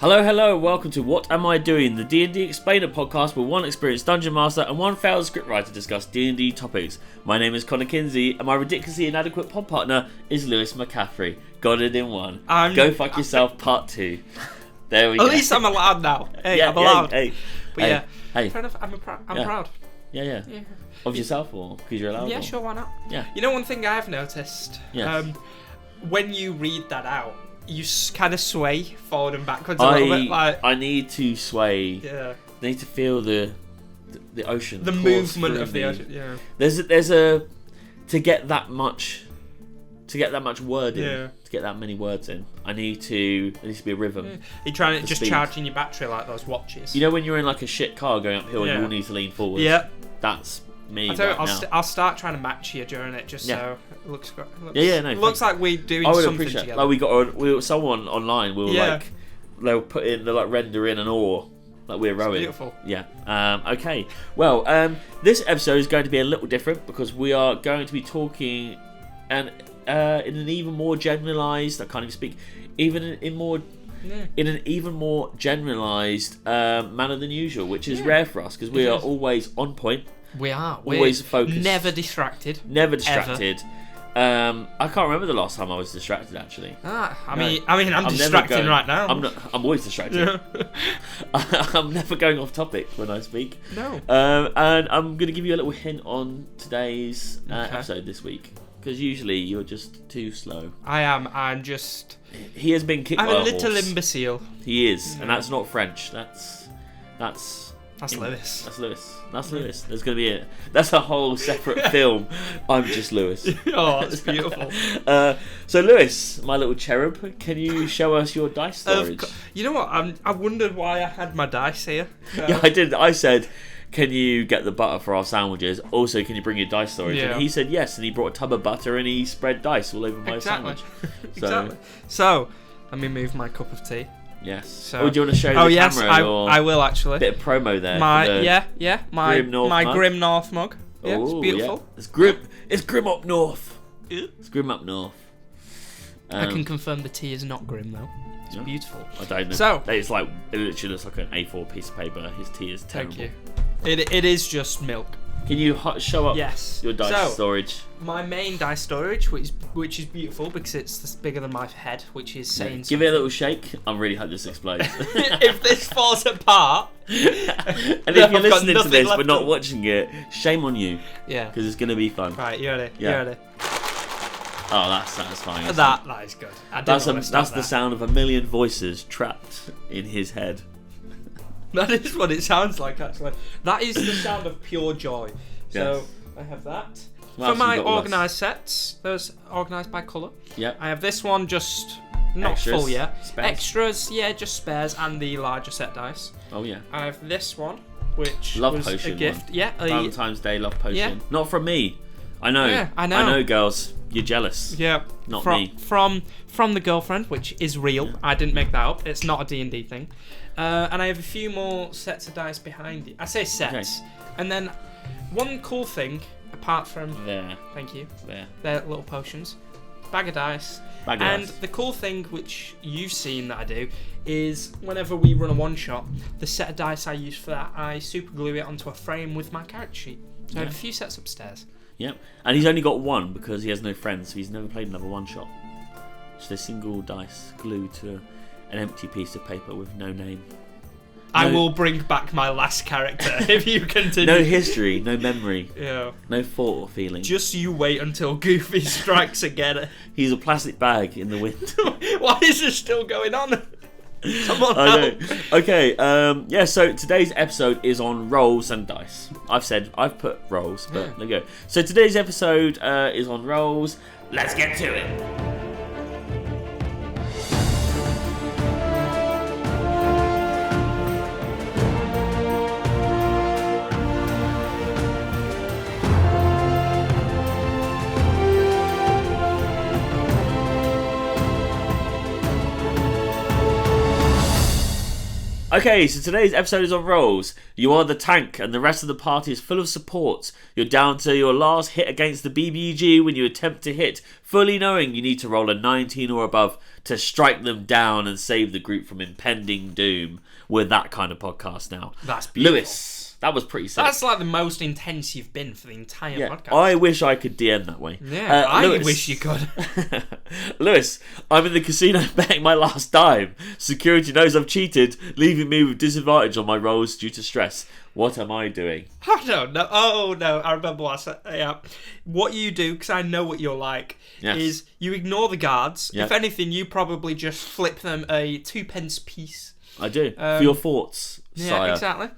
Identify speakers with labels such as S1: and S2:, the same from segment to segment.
S1: Hello, welcome to What Am I Doing, the D&D Explainer podcast where one experienced dungeon master and one failed scriptwriter discuss D&D topics. My name is Kinsey, and my ridiculously inadequate pod partner is Lewis McCaffery. Got it in one. Go fuck yourself, part 2. There we go.
S2: At least I'm allowed now. Hey, I'm allowed.
S1: Hey.
S2: Fair
S1: Hey.
S2: enough, I'm proud.
S1: Yeah. Of yourself or because you're allowed?
S2: Yeah, sure, why not?
S1: Yeah.
S2: You know one thing I've noticed?
S1: Yes.
S2: When you read that out, you kind of sway forward and backwards a little bit.
S1: I need to sway.
S2: Yeah.
S1: I need to feel the ocean.
S2: The movement of the ocean. Yeah.
S1: There's a to get that much word in.
S2: Yeah.
S1: To get that many words in, there needs to be a rhythm.
S2: Yeah. You're trying to just
S1: speed.
S2: charging your battery like those watches.
S1: You know when you're in like a shit car going uphill and you all need to lean forward?
S2: Yeah.
S1: That's me.
S2: I'll start trying to match you during it just so it looks good. Looks like we're doing something together.
S1: Like someone online will they'll put in, they'll like render in an oar like we're rowing.
S2: It's beautiful.
S1: Yeah. Okay. Well, this episode is going to be a little different because we are going to be talking in an even more generalised. I can't even speak. In an even more generalised manner than usual, which is rare for us because we are always on point.
S2: We are
S1: always focused.
S2: Never distracted.
S1: I can't remember the last time I was distracted. Actually,
S2: I'm distracting right now.
S1: I'm always distracted. I'm never going off topic when I speak.
S2: No.
S1: And I'm going to give you a little hint on today's episode this week because usually you're just too slow.
S2: I am. I'm just.
S1: He has been kicked by a horse.
S2: I'm a little imbecile.
S1: He is, and that's not French. That's
S2: Lewis.
S1: That's Lewis. There's going to be that's a whole separate film. I'm just Lewis.
S2: Oh, that's beautiful.
S1: So Lewis, my little cherub, can you show us your dice storage?
S2: You know what? I wondered why I had my dice here.
S1: Yeah, I did. I said, can you get the butter for our sandwiches? Also, can you bring your dice storage?
S2: Yeah.
S1: And he said yes, and he brought a tub of butter and he spread dice all over my sandwich.
S2: Exactly. So, let me move my cup of tea.
S1: Yes.
S2: So,
S1: do you want to show the camera?
S2: I will actually.
S1: A bit of promo there.
S2: My
S1: Grim North mug.
S2: Grim North mug. Yeah, it's beautiful.
S1: Yeah. It's grim. It's grim up north. It's grim up north.
S2: I can confirm the tea is not grim though. It's beautiful.
S1: I don't know.
S2: So
S1: it's like it literally looks like an A4 piece of paper. His tea is terrible.
S2: Thank you. It is just milk.
S1: Can you show up your dice storage?
S2: My main dice storage, which is beautiful because it's bigger than my head, which is saying
S1: Give it a little shake. I really hope this explodes.
S2: If this falls apart,
S1: and if you're listening to this but not watching it, shame on you.
S2: Yeah,
S1: because it's going to be fun.
S2: Right, you ready? Yeah. You ready?
S1: Oh, that's satisfying.
S2: That is good.
S1: That's the sound of a million voices trapped in his head.
S2: That is what it sounds like, actually. That is the sound of pure joy. So, I have that. For my organised sets, those organised by colour.
S1: Yep.
S2: I have this one just not
S1: Extras.
S2: full yet.
S1: Spares.
S2: Extras, just spares and the larger set dice.
S1: Oh, yeah.
S2: I have this one, which
S1: love
S2: was
S1: potion
S2: a gift.
S1: One.
S2: Yeah.
S1: Valentine's Day love potion.
S2: Yeah.
S1: Not from me. I know.
S2: Yeah, I know.
S1: I know, girls. You're jealous.
S2: Yeah.
S1: Not me.
S2: From the girlfriend, which is real. Yeah. I didn't make that up. It's not a D&D thing. And I have a few more sets of dice behind it. I say sets. Okay. And then one cool thing, apart from...
S1: There.
S2: Thank you.
S1: There.
S2: They're little potions. Bag of dice. The cool thing, which you've seen that I do, is whenever we run a one-shot, the set of dice I use for that, I super glue it onto a frame with my character sheet. So I have a few sets upstairs.
S1: Yep. And he's only got one because he has no friends, so he's never played another one-shot. Just a single dice glued to an empty piece of paper with no name.
S2: I will bring back my last character if you continue.
S1: No history, no memory.
S2: Yeah.
S1: No thought or feeling.
S2: Just you wait until Goofy strikes again.
S1: He's a plastic bag in the wind.
S2: Why is this still going on? Someone
S1: help. Okay, so today's episode is on rolls and dice. I've put rolls, but there you go. So today's episode is on rolls. Let's get to it. Okay, so today's episode is on rolls. You are the tank and the rest of the party is full of support. You're down to your last hit against the BBG when you attempt to hit, fully knowing you need to roll a 19 or above to strike them down and save the group from impending doom. We're that kind of podcast now.
S2: That's beautiful.
S1: Lewis, that was pretty sick.
S2: That's like the most intense you've been for the entire podcast.
S1: I wish I could DM that way.
S2: Yeah, I wish you could.
S1: Lewis, I'm in the casino betting my last dime. Security knows I've cheated, leaving me with disadvantage on my rolls due to stress. What am I doing?
S2: I don't know. Oh, no. I remember last time. Yeah. What you do, because I know what you're like, is you ignore the guards. Yep. If anything, you probably just flip them a 2p piece.
S1: I do. For your thoughts, sire.
S2: Yeah, exactly.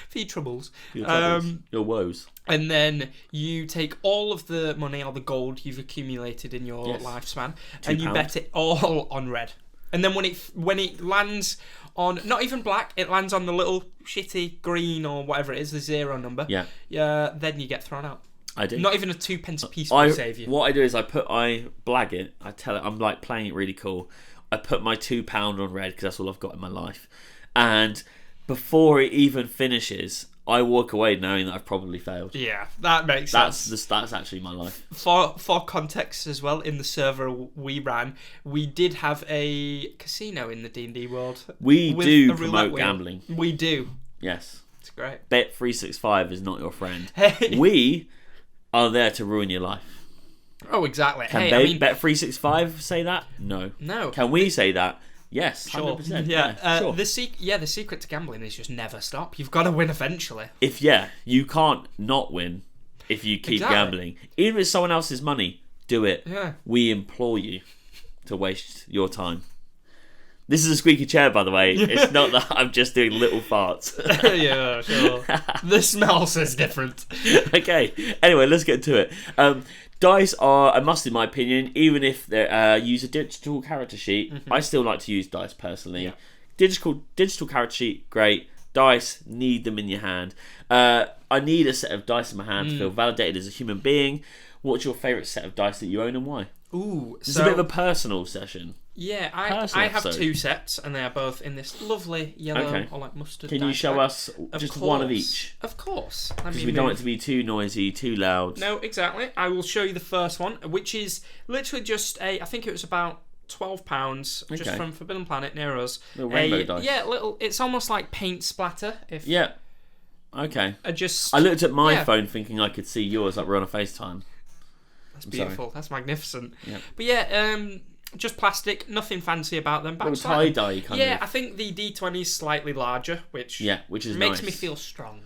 S2: For your troubles.
S1: Your woes.
S2: And then you take all of the money or the gold you've accumulated in your lifespan and you bet it all on red. And then when it lands on, not even black, it lands on the little shitty green or whatever it is, the 0 number. Yeah. Then you get thrown out.
S1: I do.
S2: Not even a 2p piece will save you.
S1: What I do is I blag it. I tell it, I'm like playing it really cool. I put my £2 on red because that's all I've got in my life. And before it even finishes, I walk away knowing that I've probably failed.
S2: Yeah, that makes sense.
S1: That's actually my life.
S2: For context as well, in the server we ran, we did have a casino in the D&D world.
S1: We do promote gambling.
S2: We do.
S1: Yes.
S2: It's great.
S1: Bet365 is not your friend. We are there to ruin your life.
S2: Oh, exactly.
S1: Can Bet365 say that? No. Can we say that? Yes,
S2: sure.
S1: 100%.
S2: Sure. The secret to gambling is just never stop. You've got to win eventually.
S1: You can't not win if you keep gambling. Even if it's someone else's money, do it.
S2: Yeah.
S1: We implore you to waste your time. This is a squeaky chair, by the way. It's not that I'm just doing little farts.
S2: Yeah, sure. The smell says different.
S1: Okay. Anyway, let's get to it. Dice are a must in my opinion, even if they use a digital character sheet. Mm-hmm. I still like to use dice personally. Yeah. Digital character sheet, great. Dice, need them in your hand. I need a set of dice in my hand to feel validated as a human being. What's your favourite set of dice that you own and why?
S2: Ooh,
S1: it's a bit of a personal session.
S2: Yeah, I have 2 sets, and they are both in this lovely yellow or like mustard.
S1: Can you show us just one of each?
S2: Of course.
S1: Because we don't want it to be too noisy, too loud.
S2: No, exactly. I will show you the first one, which is literally just I think it was about £12 just from Forbidden Planet near us.
S1: Little rainbow dice.
S2: Yeah, it's almost like paint splatter.
S1: Yeah. Okay.
S2: I
S1: looked at my phone thinking I could see yours, like we're on a FaceTime.
S2: That's beautiful. Sorry. That's magnificent.
S1: Yep.
S2: But just plastic, nothing fancy about them.
S1: Little tie-dye kind of.
S2: Yeah, I think the D20 is slightly larger, which
S1: is
S2: makes
S1: nice.
S2: me feel strong.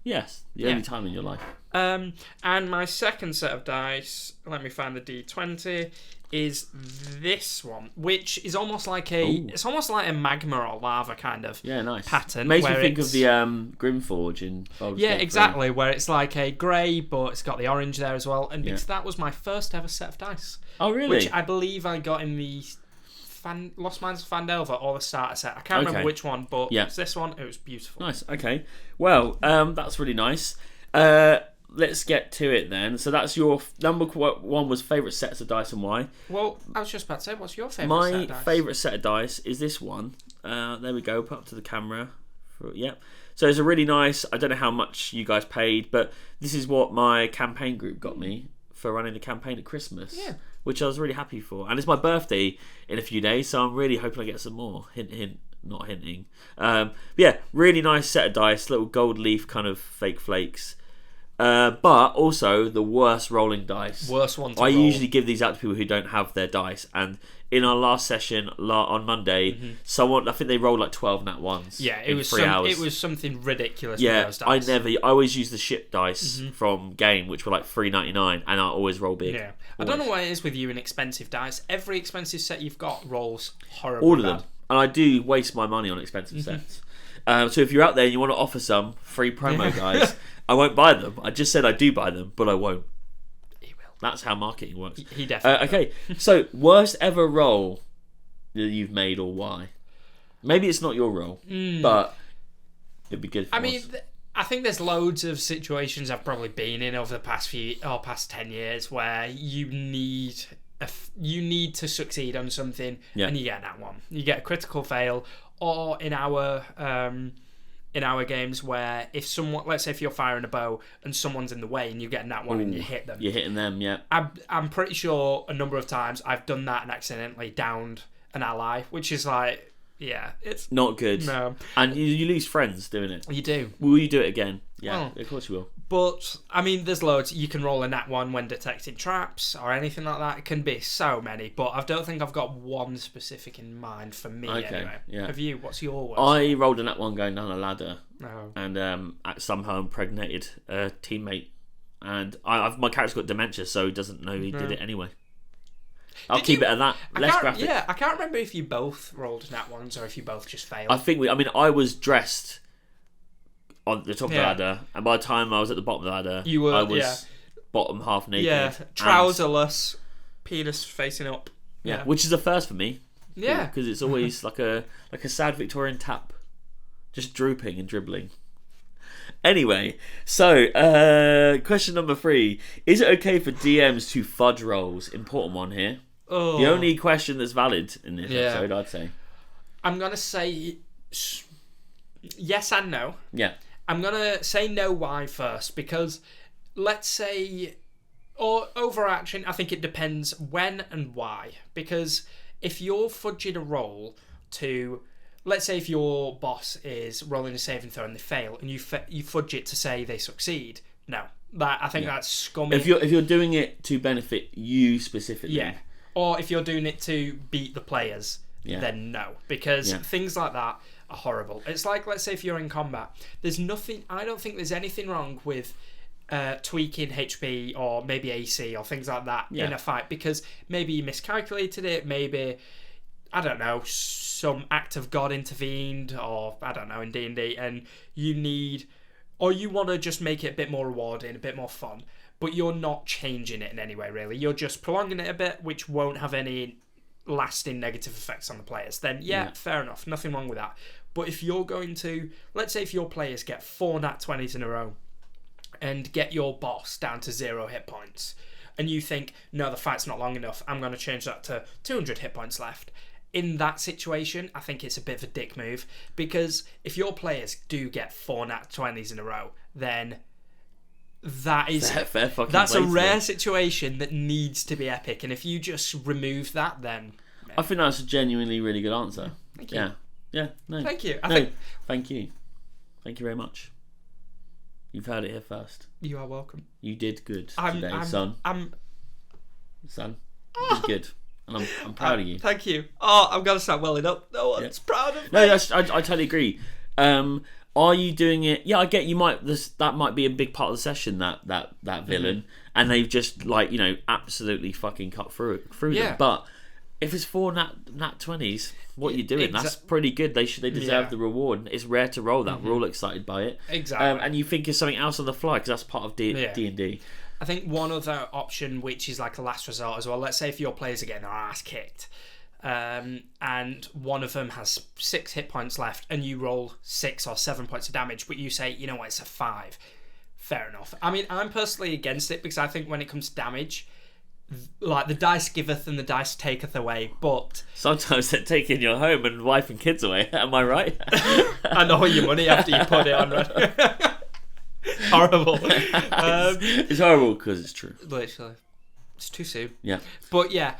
S1: Yes, the only time in your life.
S2: And my second set of dice, let me find the D20, is this one, which is almost like it's almost like a magma or lava kind of pattern.
S1: Makes me think of the Grimforge in Baldur's Gate 3.
S2: Exactly, where it's like a grey, but it's got the orange there as well. And because that was my first ever set of dice.
S1: Oh, really?
S2: Which I believe I got in the Lost Mines of Phandelver or the starter set. I can't remember which one, but it's this one. It was beautiful.
S1: Nice. Okay. Well, that's really nice. Let's get to it then. So that's your number one was favourite sets of dice and why?
S2: Well, I was just about to say, what's your favourite set of dice?
S1: My favourite set of dice is this one. There we go. Put up to the camera. So it's a really nice, I don't know how much you guys paid, but this is what my campaign group got me for running the campaign at Christmas.
S2: Yeah.
S1: Which I was really happy for. And it's my birthday in a few days, so I'm really hoping I get some more. Hint, hint. Not hinting. Really nice set of dice. Little gold leaf kind of fake flakes. But also the worst rolling dice.
S2: Worst one to roll.
S1: I usually give these out to people who don't have their dice. And in our last session on Monday, someone, I think they rolled like 12 nat ones.
S2: Yeah, it was 3 hours. It was something ridiculous.
S1: Yeah,
S2: with those dice.
S1: I always use the ship dice from Game, which were like $3.99, and I always roll big.
S2: Yeah, I don't know what it is with you and expensive dice. Every expensive set you've got rolls horribly.
S1: All of them, and I do waste my money on expensive sets. So if you're out there and you want to offer some free promo, guys, I won't buy them. I just said I do buy them, but I won't.
S2: He will.
S1: That's how marketing works.
S2: He definitely
S1: okay, so worst ever roll that you've made or why? Maybe it's not your roll, but it'd be good for us.
S2: I think there's loads of situations I've probably been in over the past 10 years where you need to succeed on something and you get that one. You get a critical fail, or in our games where if someone, let's say if you're firing a bow and someone's in the way and you get that one and you hit them.
S1: You're hitting them, yeah.
S2: I'm pretty sure a number of times I've done that and accidentally downed an ally, which is like, yeah, it's
S1: not good.
S2: No.
S1: And you lose friends doing it.
S2: You do.
S1: Will you do it again? Yeah, of course you will.
S2: But, I mean, there's loads. You can roll a nat 1 when detecting traps or anything like that. It can be so many, but I don't think I've got one specific in mind for me anyway.
S1: Yeah.
S2: Have you? What's your worst?
S1: I rolled a nat 1 going down a ladder
S2: and
S1: somehow impregnated a teammate. And my character's got dementia, so he doesn't know he did it anyway. I'll keep it at that. Less graphic.
S2: Yeah, I can't remember if you both rolled nat 1s or if you both just failed.
S1: I think I was dressed on the top of the ladder, and by the time I was at the bottom of the ladder, I was bottom half naked.
S2: Yeah, trouserless, penis facing up.
S1: Yeah, which is a first for me.
S2: Yeah,
S1: because it's always like a sad Victorian tap, just drooping and dribbling. Anyway, so question number 3: is it okay for DMs to fudge rolls? Important one here.
S2: Oh.
S1: The only question that's valid in this episode, I'd say.
S2: I'm gonna say yes and no.
S1: Yeah.
S2: I'm going to say no why first, because let's say, or overarching, I think it depends when and why. Because if you're fudging a roll to, let's say if your boss is rolling a saving throw and they fail, and you fudge it to say they succeed, no. I think that's scummy.
S1: If you're doing it to benefit you specifically.
S2: Yeah. Or if you're doing it to beat the players, then no. Because things like that are horrible. It's like, let's say if you're in combat, I don't think there's anything wrong with tweaking HP or maybe AC or things like that in a fight, because maybe you miscalculated it, maybe, I don't know, some act of God intervened, or I don't know, in D&D, and you want to just make it a bit more rewarding, a bit more fun, but you're not changing it in any way really, you're just prolonging it a bit, which won't have any lasting negative effects on the players, then fair enough, nothing wrong with that. But if you're going to, let's say if your players get 4 nat 20s in a row and get your boss down to 0 hit points, and you think, no, the fight's not long enough, I'm going to change that to 200 hit points left. In that situation, I think it's a bit of a dick move, because if your players do get 4 nat 20s in a row, then that's a rare situation that needs to be epic, and if you just remove that, then
S1: I think that's a genuinely really good answer.
S2: Thank you.
S1: No.
S2: Thank you.
S1: Thank you. Thank you very much. You've heard it here first.
S2: You are welcome.
S1: You did good today, son. Son, you did good. And I'm proud of you.
S2: Thank you. Oh, I'm going to start welling up. No one's proud of me.
S1: No, I totally agree. Are you doing it? Yeah, I get you might. That might be a big part of the session. That villain, and they've just absolutely fucking cut through them. But if it's 4 nat 20s, what are you doing? That's pretty good. They deserve the reward. It's rare to roll that. We're all excited by it.
S2: Exactly.
S1: And you think of something else on the fly, because that's part of D&D.
S2: I think one other option, which is like a last resort as well. Let's say if your players are getting their ass kicked, and one of them has 6 hit points left, and you roll 6 or 7 points of damage, but you say, you know what, it's a 5. Fair enough. I mean, I'm personally against it, because I think when it comes to damage, like, the dice giveth and the dice taketh away, but
S1: sometimes they're taking your home and wife and kids away. Am I right?
S2: And all your money after you put it on. Horrible.
S1: It's horrible because it's true.
S2: Literally, it's too soon.
S1: Yeah,
S2: but yeah,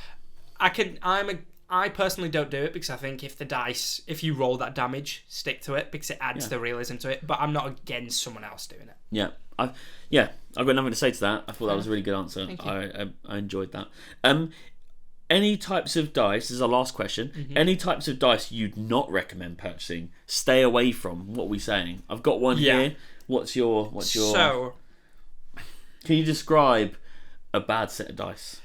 S2: I personally don't do it, because I think if you roll that damage, stick to it, because it adds the realism to it. But I'm not against someone else doing it.
S1: Yeah, I've got nothing to say to that. I thought that was a really good answer.
S2: Thank you.
S1: I enjoyed that. Any types of dice, this is our last question,
S2: Mm-hmm.
S1: Any types of dice you'd not recommend purchasing? Stay away from. What are we saying? I've got one here. What's your
S2: So,
S1: can you describe a bad set of dice?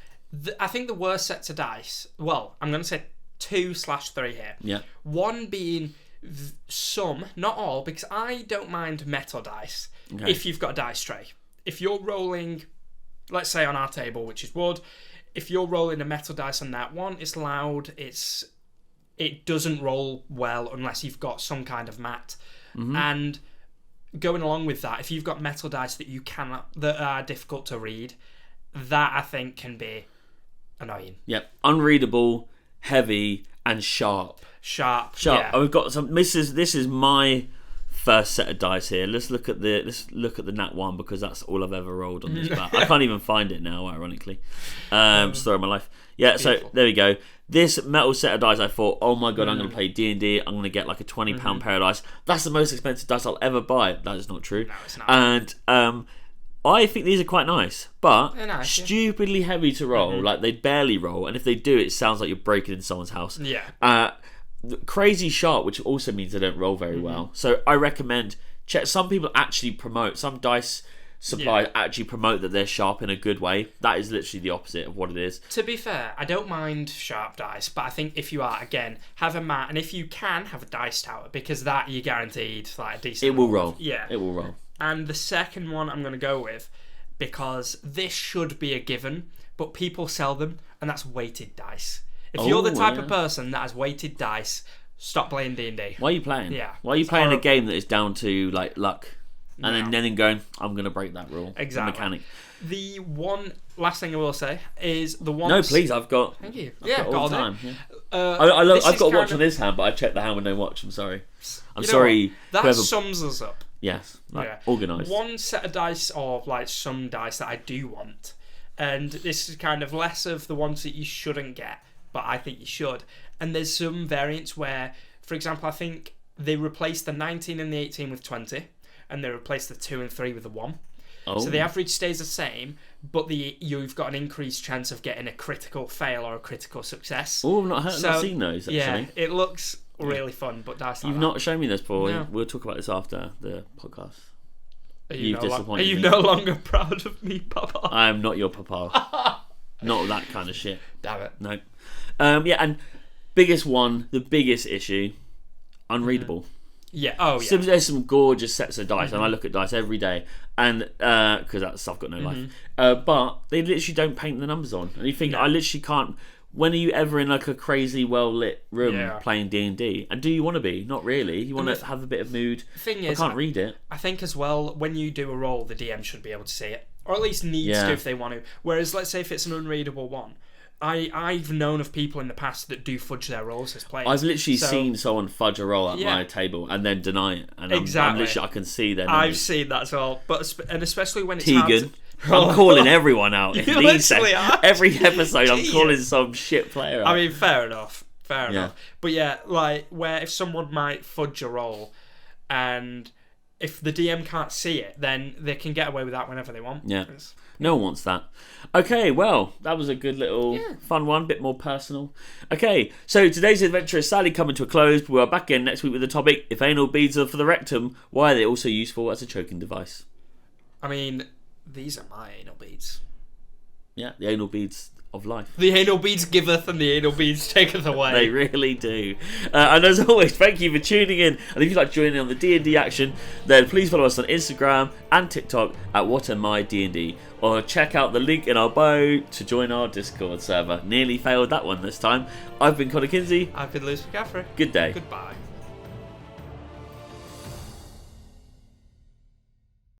S2: I think the worst sets of dice, well, I'm going to say 2/3 here.
S1: Yeah.
S2: One being some, not all, because I don't mind metal dice if you've got a dice tray. If you're rolling, let's say on our table, which is wood, if you're rolling a metal dice on that one, it's loud, it doesn't roll well unless you've got some kind of mat. Mm-hmm. And going along with that, if you've got metal dice that are difficult to read, that I think can be annoying.
S1: Yep, unreadable, heavy, and sharp.
S2: Sharp.
S1: Yeah.
S2: Oh,
S1: we've got some. This is my first set of dice here. Let's look at the Nat 1 because that's all I've ever rolled on this bat. I can't even find it now, ironically. Story of my life. Yeah. Beautiful. So there we go. This metal set of dice, I thought, oh my god, I'm going to play D&D. I'm going to get like a £20 pair of dice. That's the most expensive dice I'll ever buy. That is not true.
S2: No, it's not.
S1: And I think these are quite nice, but
S2: nice,
S1: stupidly heavy to roll. Like they barely roll, and if they do, it sounds like you're breaking into someone's house.
S2: Yeah.
S1: Crazy sharp, which also means they don't roll very well. So I recommend check. Some people actually promote, some dice suppliers actually promote that they're sharp in a good way. That is literally the opposite of what it is.
S2: To be fair, I don't mind sharp dice, but I think if you are, again, have a mat, and if you can, have a dice tower, because that you're guaranteed like a decent.
S1: It will roll.
S2: Yeah,
S1: it will roll.
S2: And the second one I'm going to go with, because this should be a given, but people sell them, and that's weighted dice. If you're the type of person that has weighted dice, stop playing D&D.
S1: Why are you playing?
S2: Yeah.
S1: Why are you playing a game that is down to like luck? And then going, I'm going to break that rule.
S2: Exactly.
S1: The mechanic.
S2: The one last thing I will say is the one.
S1: No, please, I've got.
S2: Thank you.
S1: I've got all the time. Yeah.
S2: I've
S1: got a watch on this hand, but I checked the hand with no watch. I'm sorry. I'm
S2: you know
S1: sorry.
S2: That sums us up.
S1: Yes. Organised.
S2: One set of dice, or like some dice that I do want, and this is kind of less of the ones that you shouldn't get, but I think you should. And there's some variants where, for example, I think they replaced the 19 and the 18 with 20, and they replaced the 2 and 3 with the 1.
S1: Oh.
S2: So the average stays the same, but you've got an increased chance of getting a critical fail or a critical success.
S1: Oh, I've not seen those, actually.
S2: Yeah, it looks really fun, but dice like
S1: You've
S2: that.
S1: not shown me this before.
S2: No.
S1: We'll talk about this after the podcast.
S2: You've disappointed me. Are you no longer proud of me, Papa?
S1: I am not your papa. Not that kind of shit.
S2: Damn it.
S1: No. And the biggest issue, unreadable.
S2: Yeah. Oh, yeah.
S1: So there's some gorgeous sets of dice, and I look at dice every day, and because that stuff got no life. But they literally don't paint the numbers on, and you think I literally can't. When are you ever in like a crazy well lit room playing D&D? And do you want to be? Not really. You want to have a bit of mood.
S2: Thing is,
S1: I can't read it.
S2: I think as well, when you do a roll, the DM should be able to see it, or at least needs to if they want to. Whereas, let's say if it's an unreadable one. I've known of people in the past that do fudge their rolls as players.
S1: I've literally seen someone fudge a roll at my table and then deny it, and I'm literally I can see their numbers.
S2: I've seen that as well, and especially when it's
S1: Tegan. I'm calling everyone out. Every episode, I'm calling some shit player out.
S2: I mean, fair enough. But yeah, like where if someone might fudge a roll, and if the DM can't see it, then they can get away with that whenever they want.
S1: Yeah. No one wants that. Okay, well, that was a good little fun one, bit more personal. Okay, so today's adventure is sadly coming to a close, but we're back again next week with the topic, if anal beads are for the rectum, why are they also useful as a choking device?
S2: I mean, these are my anal beads.
S1: Yeah, the anal beads of life.
S2: The anal beads giveth and the anal beads taketh away.
S1: They really do. And as always, thank you for tuning in. And if you'd like to join in on the D&D action, then please follow us on Instagram and TikTok at WhatAmID&D, or check out the link in our bio to join our Discord server. Nearly failed that one this time. I've been Connor Kinsey.
S2: I've been Lewis McCaffery.
S1: Good day.
S2: Goodbye.